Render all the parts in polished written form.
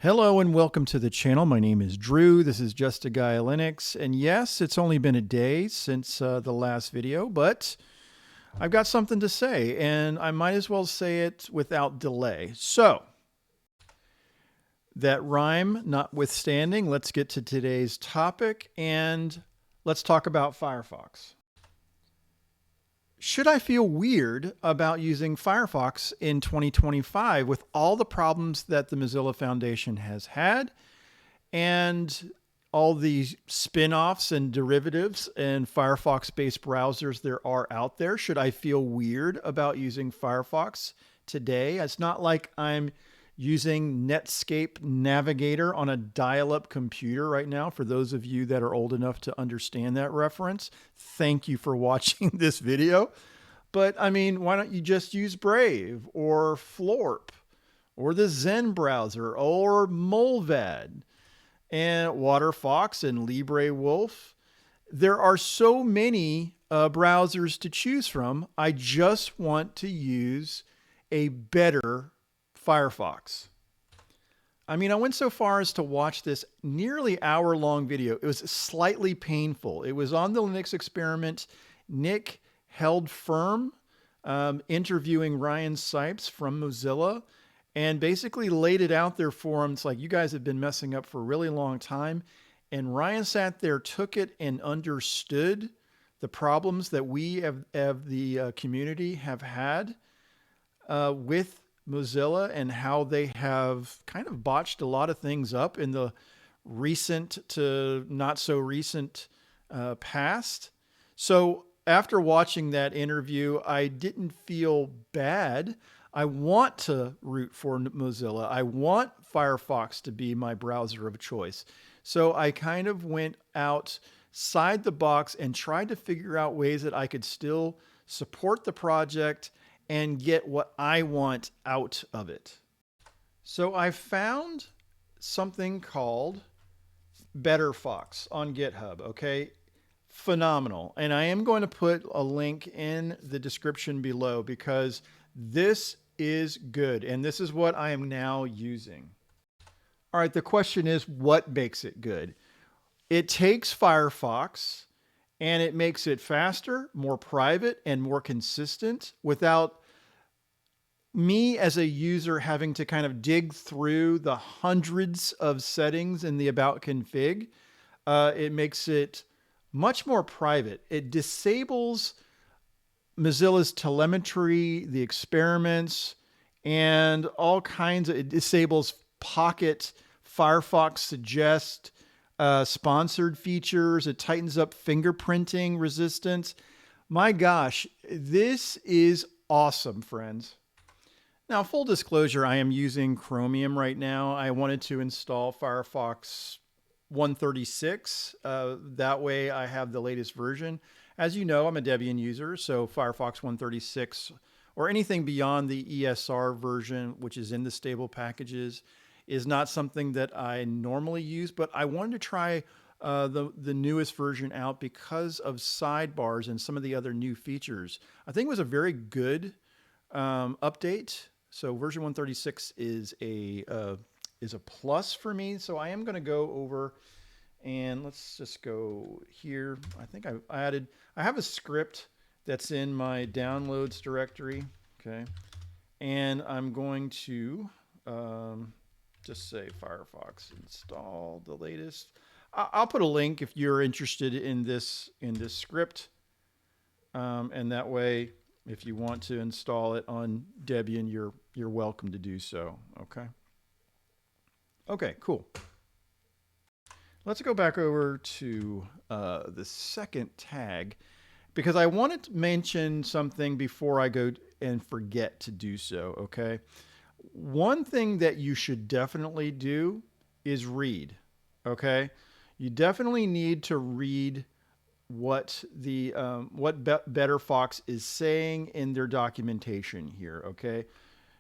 Hello and welcome to the channel. My name is Drew. This is Just a Guy Linux. And yes, it's only been a day since the last video, but I've got something to say and I might as well say it without delay. So, that rhyme notwithstanding, let's get to today's topic and let's talk about Firefox. Should I feel weird about using Firefox in 2025 with all the problems that the Mozilla Foundation has had and all the spin-offs and derivatives and Firefox-based browsers there are out there? Should I feel weird about using Firefox today? It's not like I'm using Netscape Navigator on a dial-up computer right now. For those of you that are old enough to understand that reference, thank you for watching this video. But I mean, why don't you just use Brave or Florp or the Zen browser or Molvad and WaterFox and LibreWolf? There are so many browsers to choose from. I just want to use a better Firefox. I mean, I went so far as to watch this nearly hour-long video. It was slightly painful. It was on the Linux Experiment. Nick held firm, interviewing Ryan Sipes from Mozilla, and basically laid it out there for him. It's like, you guys have been messing up for a really long time. And Ryan sat there, took it, and understood the problems that we of the community have had with Mozilla and how they have kind of botched a lot of things up in the recent to not so recent past. So after watching that interview, I didn't feel bad. I want to root for Mozilla. I want Firefox to be my browser of choice. So I kind of went outside the box and tried to figure out ways that I could still support the project and get what I want out of it. So I found something called BetterFox on GitHub, okay? Phenomenal. And I am going to put a link in the description below because this is good. And this is what I am now using. All right, the question is, what makes it good? It takes Firefox and it makes it faster, more private, and more consistent without me as a user having to kind of dig through the hundreds of settings in the About config. It makes it much more private. It disables Mozilla's telemetry, the experiments, and all kinds of, it disables Pocket, Firefox Suggest, sponsored features. It tightens up fingerprinting resistance. My gosh, this is awesome, friends. Now, full disclosure, I am using Chromium right now. I wanted to install Firefox 136. That way I have the latest version. As you know, I'm a Debian user, so Firefox 136 or anything beyond the ESR version, which is in the stable packages, is not something that I normally use, but I wanted to try the newest version out because of sidebars and some of the other new features. I think it was a very good update. So version 136 is a plus for me. So I am going to go over and let's just go here. I think I have a script that's in my downloads directory. Okay. And I'm going to just say Firefox install the latest. I'll put a link if you're interested in this script. And that way, if you want to install it on Debian, you're welcome to do so. Okay. Okay, cool. Let's go back over to the second tag because I wanted to mention something before I go and forget to do so. Okay. One thing that you should definitely do is read. Okay. You definitely need to read what BetterFox is saying in their documentation here. Okay.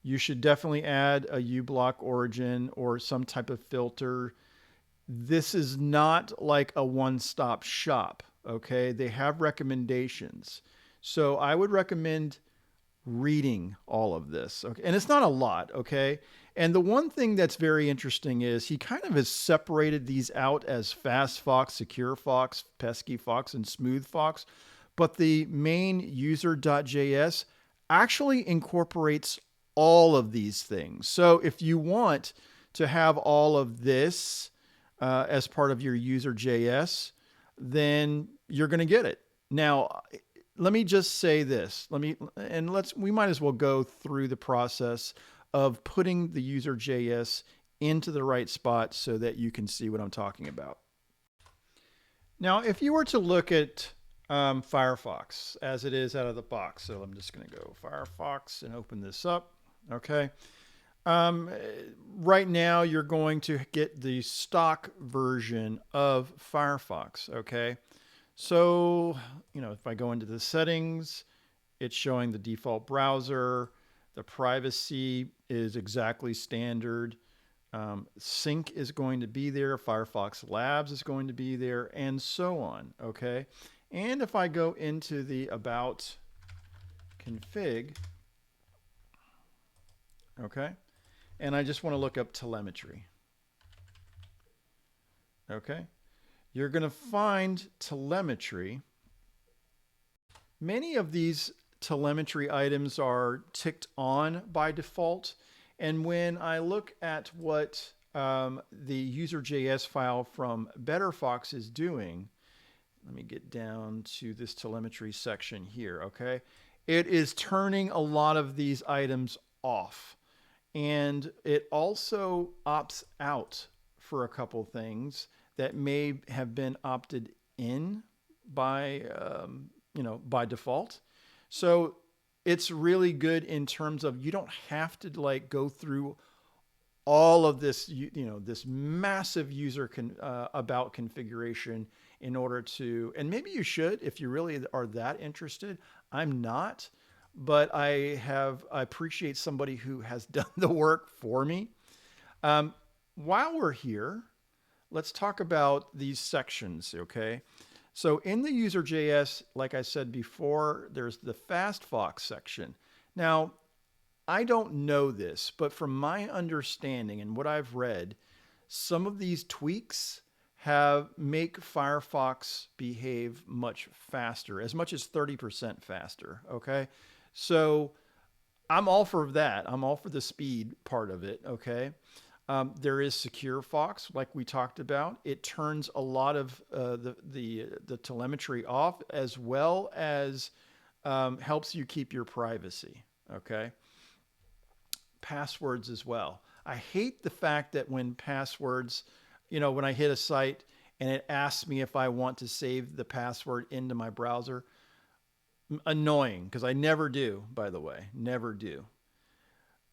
You should definitely add a uBlock origin or some type of filter. This is not like a one-stop shop, okay? They have recommendations. So I would recommend reading all of this, okay? And it's not a lot, okay? And the one thing that's very interesting is he kind of has separated these out as fast fox, secure fox, pesky fox, and smooth fox. But the main user.js actually incorporates all of these things. So if you want to have all of this as part of your user.js, then you're going to get it. Now, let me just say this. We might as well go through the process of putting the user.js into the right spot so that you can see what I'm talking about. Now, if you were to look at Firefox as it is out of the box, so I'm just going to go Firefox and open this up. Okay. Right now, you're going to get the stock version of Firefox. Okay. So, if I go into the settings, it's showing the default browser. The privacy is exactly standard. Sync is going to be there. Firefox Labs is going to be there, and so on. Okay. And if I go into the About config, okay, and I just want to look up telemetry. Okay. You're going to find telemetry. Many of these telemetry items are ticked on by default. And when I look at what the user.js file from BetterFox is doing, let me get down to this telemetry section here, okay? It is turning a lot of these items off. And it also opts out for a couple things that may have been opted in by, by default. So it's really good in terms of you don't have to go through all of this, this massive user about configuration in order to, and maybe you should if you really are that interested. I'm not, but I appreciate somebody who has done the work for me. While we're here, let's talk about these sections, okay? So in the user.js, like I said before, there's the FastFox section. Now, I don't know this, but from my understanding and what I've read, some of these tweaks make Firefox behave much faster, as much as 30% faster, okay? So I'm all for that. I'm all for the speed part of it, okay? There is Secure Fox, like we talked about. It turns a lot of the telemetry off, as well as helps you keep your privacy. Okay. Passwords as well. I hate the fact that when passwords, when I hit a site and it asks me if I want to save the password into my browser, annoying, because I never do, by the way, never do.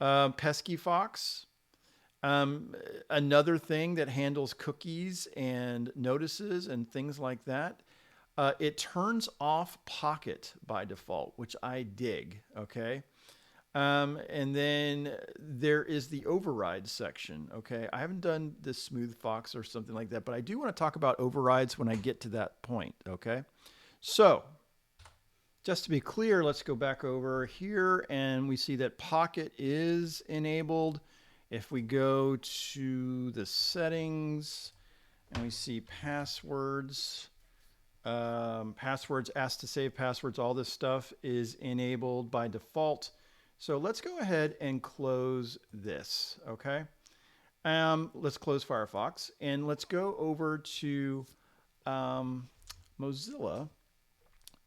Pesky Fox. Another thing that handles cookies and notices and things like that, it turns off Pocket by default, which I dig, okay? And then there is the override section, okay? I haven't done the Smooth Fox or something like that, but I do want to talk about overrides when I get to that point, okay? So, just to be clear, let's go back over here and we see that Pocket is enabled. If we go to the settings and we see passwords, passwords, asked to save passwords, all this stuff is enabled by default. So let's go ahead and close this, okay? Let's close Firefox and let's go over to Mozilla.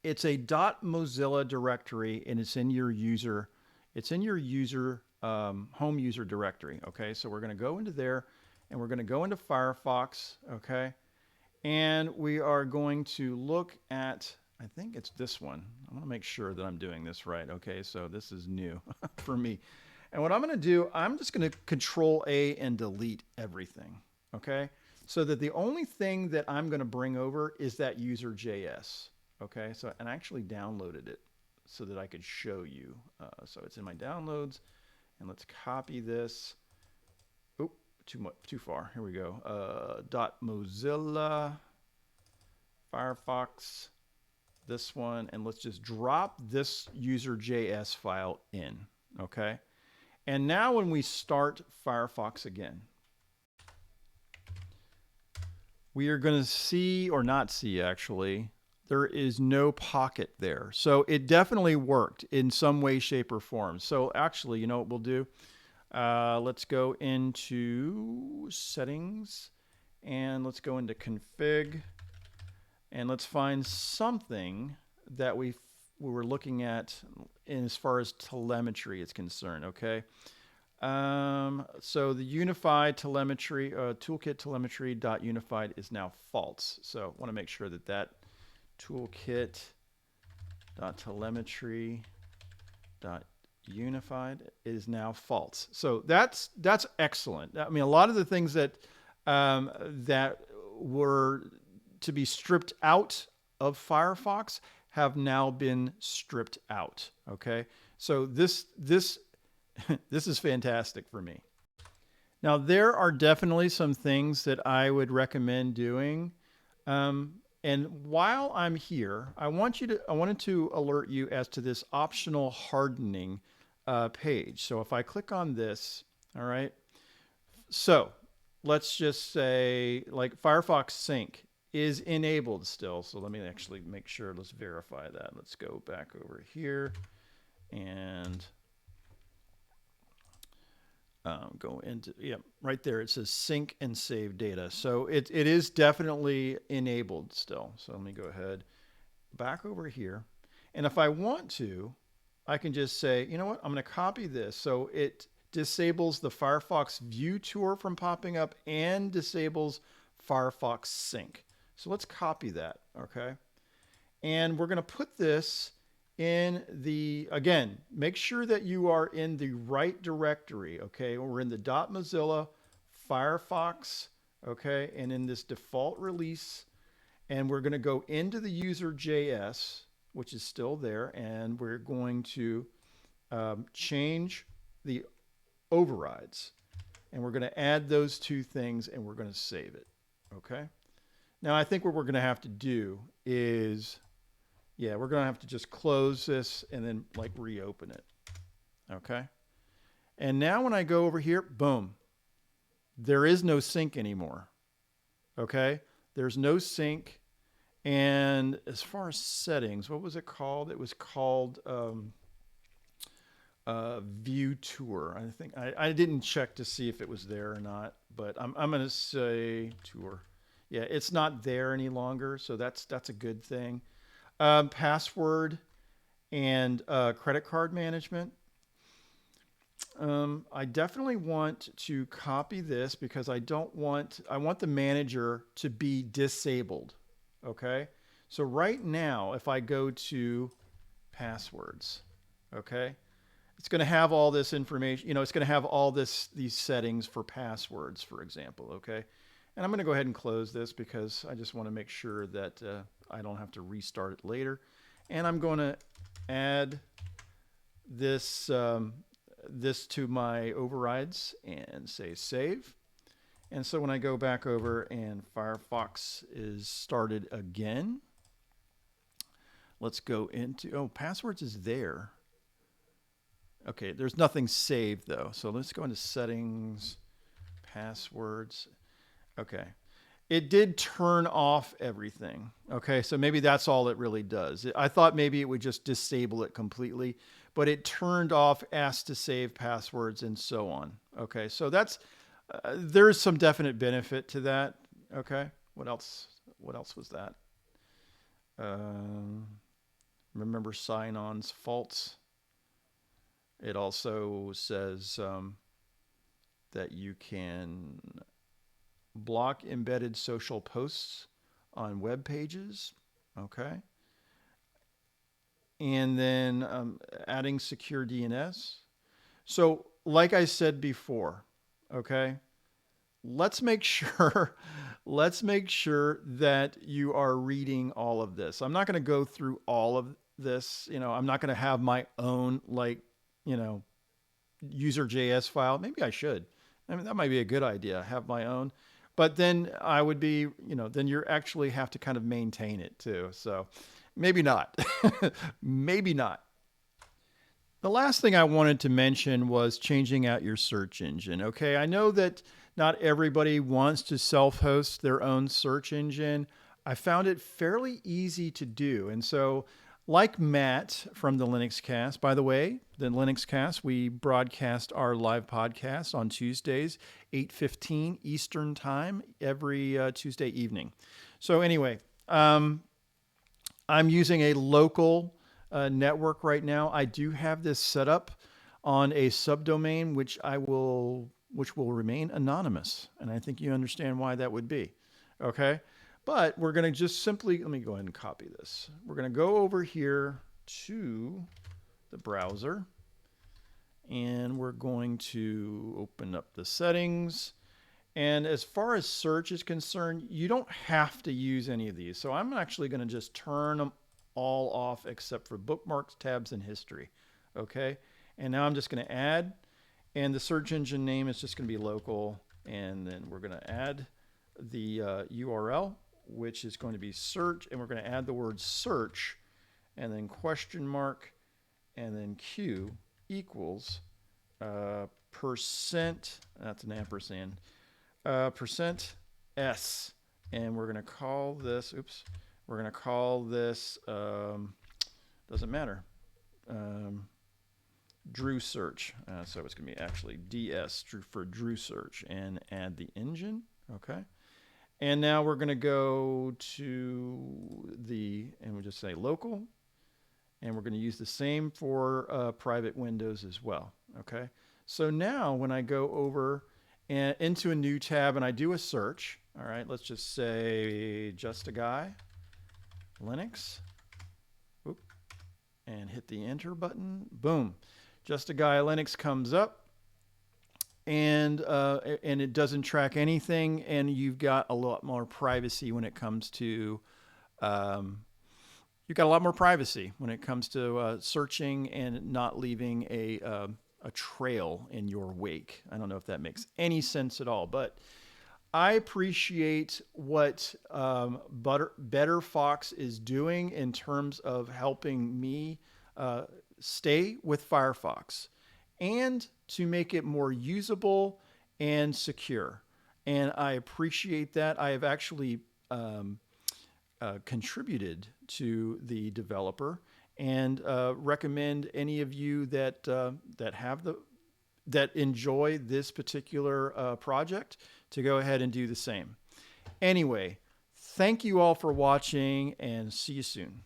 It's a .mozilla directory and it's in your user, home user directory. Okay, so we're going to go into there and we're going to go into Firefox. Okay, and we are going to look at, I think it's this one. I want to make sure that I'm doing this right. Okay, so this is new for me. And what I'm going to do, I'm just going to Control A and delete everything. Okay, so that the only thing that I'm going to bring over is that user.js. Okay, so, and I actually downloaded it so that I could show you. So it's in my downloads. And let's copy this. Oh, too far. Here we go. .mozilla Firefox, this one, and let's just drop this user.js file in. Okay. And now when we start Firefox again, we are going to see, or not see actually, there is no pocket there. So it definitely worked in some way, shape, or form. So actually, you know what we'll do? Let's go into settings and let's go into config and let's find something that we were looking at in as far as telemetry is concerned, okay? So the unified telemetry, toolkit telemetry.unified is now false. So I want to make sure that that toolkit.telemetry.unified is now false. So that's excellent. I mean, a lot of the things that that were to be stripped out of Firefox have now been stripped out. Okay, so this is fantastic for me. Now there are definitely some things that I would recommend doing. And while I'm here, I wanted to alert you as to this optional hardening page. So if I click on this, all right. So let's just say like Firefox Sync is enabled still. So let me actually make sure, let's verify that. Let's go back over here and go into, yeah, right there. It says sync and save data. So it is definitely enabled still. So let me go ahead back over here. And if I want to, I can just say, you know what, I'm going to copy this. So it disables the Firefox View Tour from popping up and disables Firefox Sync. So let's copy that, okay? And we're going to put this in the, again, make sure that you are in the right directory, okay? We're in the .mozilla Firefox, okay? And in this default release, and we're going to go into the user.js, which is still there, and we're going to change the overrides. And we're going to add those two things, and we're going to save it, okay? Now, I think what we're going to have to do is, yeah, we're going to have to just close this and then like reopen it. Okay. And now when I go over here, boom, there is no sync anymore. Okay. There's no sync. And as far as settings, what was it called? It was called View Tour. I think I didn't check to see if it was there or not, but I'm going to say Tour. Yeah, it's not there any longer. So that's a good thing. Password and credit card management. I definitely want to copy this because I want the manager to be disabled. Okay. So right now, if I go to passwords, okay, it's going to have all this information, you know, it's going to have all these settings for passwords, for example. Okay. And I'm going to go ahead and close this because I just want to make sure that I don't have to restart it later. And I'm going to add this, this to my overrides and say save. And so when I go back over and Firefox is started again, let's go into, oh, passwords is there. Okay, there's nothing saved though. So let's go into settings, passwords. Okay. It did turn off everything. Okay, so maybe that's all it really does. I thought maybe it would just disable it completely, but it turned off ask to save passwords and so on. Okay, so that's, there's some definite benefit to that. Okay, what else was that? Remember sign-ons false. It also says that you can block embedded social posts on web pages. Okay. And then adding secure DNS. So like I said before, okay, let's make sure that you are reading all of this. I'm not going to go through all of this. You know, I'm not going to have my own, like, you know, user.js file. Maybe I should. I mean, that might be a good idea, have my own. But then I would be, you know, then you actually have to kind of maintain it too. So maybe not. Maybe not. The last thing I wanted to mention was changing out your search engine. Okay, I know that not everybody wants to self-host their own search engine. I found it fairly easy to do. And so, like Matt from the Linux Cast, by the way, the Linux Cast, we broadcast our live podcast on Tuesdays, 8:15 Eastern Time, every Tuesday evening. So anyway, I'm using a local network right now. I do have this set up on a subdomain, which will remain anonymous, and I think you understand why that would be. Okay, but we're going to just simply let me go ahead and copy this. We're going to go over here to the browser, and we're going to open up the settings. And as far as search is concerned, you don't have to use any of these. So I'm actually going to just turn them all off except for bookmarks, tabs, and history. Okay. And now I'm just going to add, and the search engine name is just going to be local. And then we're going to add the URL, which is going to be search. And we're going to add the word search and then question mark and then Q equals percent, that's an ampersand, percent S, and we're going to call this, we're going to call this, doesn't matter, Drew search. So it's going to be actually DS for Drew search, and add the engine. Okay. And now we're going to go to and we'll just say local, and we're going to use the same for private windows as well. Okay. So now when I go over and into a new tab and I do a search, all right, let's just say just a guy, Linux, and hit the enter button. Boom, just a guy Linux comes up, and it doesn't track anything, and you've got a lot more privacy when it comes to searching and not leaving a trail in your wake. I don't know if that makes any sense at all, but I appreciate what BetterFox is doing in terms of helping me stay with Firefox and to make it more usable and secure. And I appreciate that. I have actually contributed to the developer, and recommend any of you that that enjoy this particular project to go ahead and do the same. Anyway, thank you all for watching, and see you soon.